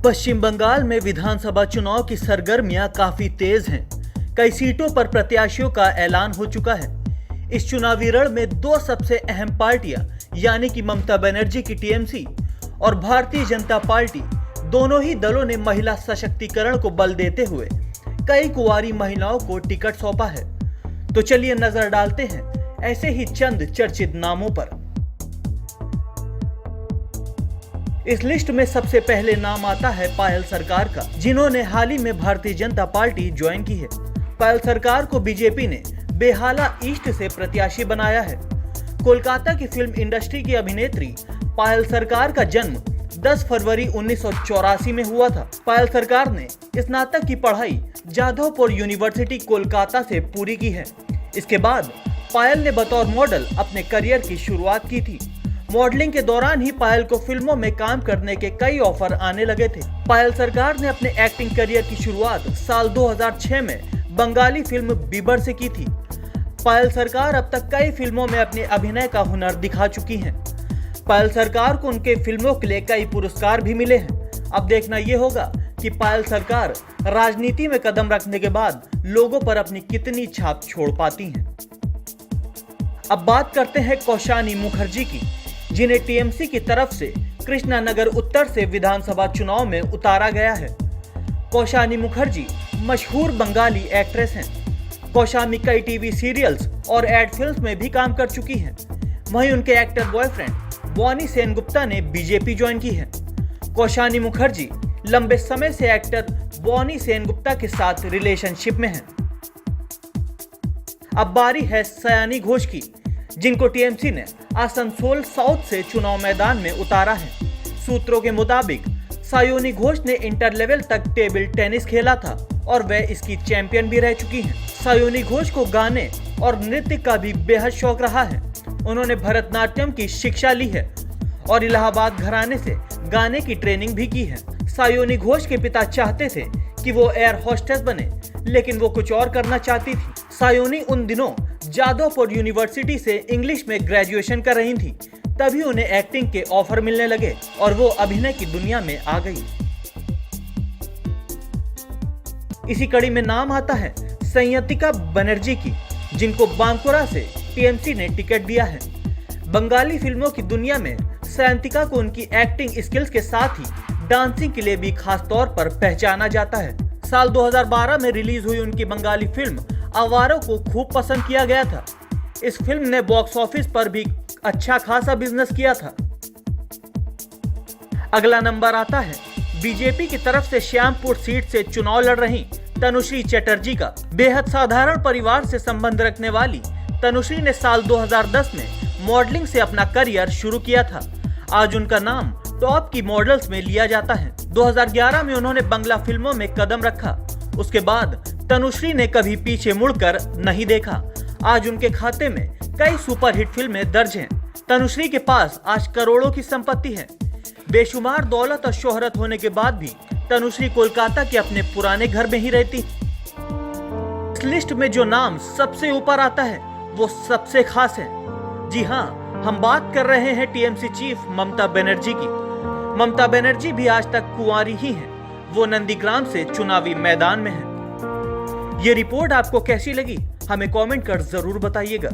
पश्चिम बंगाल में विधानसभा चुनाव की सरगर्मियां काफी तेज हैं। कई सीटों पर प्रत्याशियों का ऐलान हो चुका है। इस चुनावी रण में दो सबसे अहम पार्टियां यानी कि ममता बनर्जी की टीएमसी और भारतीय जनता पार्टी, दोनों ही दलों ने महिला सशक्तिकरण को बल देते हुए कई कुंवारी महिलाओं को टिकट सौंपा है। तो चलिए नजर डालते हैं ऐसे ही चंद चर्चित नामों पर। इस लिस्ट में सबसे पहले नाम आता है पायल सरकार का, जिन्होंने हाल ही में भारतीय जनता पार्टी ज्वाइन की है। पायल सरकार को बीजेपी ने बेहाला ईस्ट से प्रत्याशी बनाया है। कोलकाता की फिल्म इंडस्ट्री की अभिनेत्री पायल सरकार का जन्म 10 फरवरी 1984 में हुआ था। पायल सरकार ने स्नातक की पढ़ाई जाधवपुर यूनिवर्सिटी कोलकाता से पूरी की है। इसके बाद पायल ने बतौर मॉडल अपने करियर की शुरुआत की थी। मॉडलिंग के दौरान ही पायल को फिल्मों में काम करने के कई ऑफर आने लगे थे। पायल सरकार ने अपने एक्टिंग करियर की शुरुआत साल 2006 में बंगाली फिल्म बीबर से की थी। पायल सरकार अब तक कई फिल्मों में अपने अभिनय का हुनर दिखा चुकी हैं। पायल सरकार को उनके फिल्मों के लिए कई पुरस्कार भी मिले हैं। अब देखना यह होगा कि पायल सरकार राजनीति में कदम रखने के बाद लोगों पर अपनी कितनी छाप छोड़ पाती हैं। अब बात करते हैं कौशानी मुखर्जी की, जिन्हें टीएमसी की तरफ से कृष्णानगर उत्तर से विधानसभा चुनाव में उतारा गया है। कौशानी मुखर्जी मशहूर बंगाली एक्ट्रेस हैं। कौशानी कई टीवी सीरियल्स और एड फिल्म्स में भी काम कर चुकी हैं। वहीं उनके एक्टर बॉयफ्रेंड बॉनी सेनगुप्ता ने बीजेपी ज्वाइन की है। कौशानी मुखर्जी लंबे समय से एक्टर बॉनी सेनगुप्ता के साथ रिलेशनशिप में हैं। अब बारी है सयानी घोष की, जिनको टीएमसी ने आसनसोल साउथ से चुनाव मैदान में उतारा है। सूत्रों के मुताबिक सयानी घोष ने इंटर लेवल तक टेबल टेनिस खेला था और वह इसकी चैंपियन भी रह चुकी हैं। सयानी घोष को गाने और नृत्य का भी बेहद शौक रहा है। उन्होंने भरतनाट्यम की शिक्षा ली है और इलाहाबाद घराने से गाने की ट्रेनिंग भी की है। सयानी घोष के पिता चाहते थे कि वो एयर होस्टेस बने, लेकिन वो कुछ और करना चाहती थी। सयानी उन दिनों जाधवपुर यूनिवर्सिटी से इंग्लिश में ग्रेजुएशन कर रही थी। तभी उन्हें एक्टिंग के ऑफर मिलने लगे और वो अभिनय की दुनिया में आ गई। इसी कड़ी में नाम आता है संयतिका बनर्जी की, जिनको बांकुरा से टीएमसी ने टिकट दिया है। बंगाली फिल्मों की दुनिया में संयतिका को उनकी एक्टिंग स्किल्स के साथ ही डांसिंग के लिए भी खास तौर पर पहचाना जाता है। साल 2012 में रिलीज हुई उनकी बंगाली फिल्म आवारों को खूब पसंद किया गया था। इस फिल्म ने बॉक्स ऑफिस पर भी अच्छा खासा बिजनेस किया था। अगला नंबर आता है बीजेपी की तरफ से श्यामपुर सीट से चुनाव लड़ रही तनुश्री चटर्जी का। बेहद साधारण परिवार से संबंध रखने वाली तनुश्री ने साल 2010 में मॉडलिंग से अपना करियर शुरू किया था। आज उनका नाम टॉप की मॉडल्स में लिया जाता है। 2011 में उन्होंने बंगला फिल्मों में कदम रखा। उसके बाद तनुश्री ने कभी पीछे मुड़कर नहीं देखा। आज उनके खाते में कई सुपरहिट फिल्में दर्ज हैं। तनुश्री के पास आज करोड़ों की संपत्ति है। बेशुमार दौलत और शोहरत होने के बाद भी तनुश्री कोलकाता के अपने पुराने घर में ही रहती। इस लिस्ट में जो नाम सबसे ऊपर आता है वो सबसे खास है। जी हाँ, हम बात कर रहे हैं टीएमसी चीफ ममता बनर्जी की। ममता बनर्जी भी आज तक कुंवारी ही हैं। वो नंदीग्राम से चुनावी मैदान में हैं। ये रिपोर्ट आपको कैसी लगी हमें कमेंट कर जरूर बताइएगा।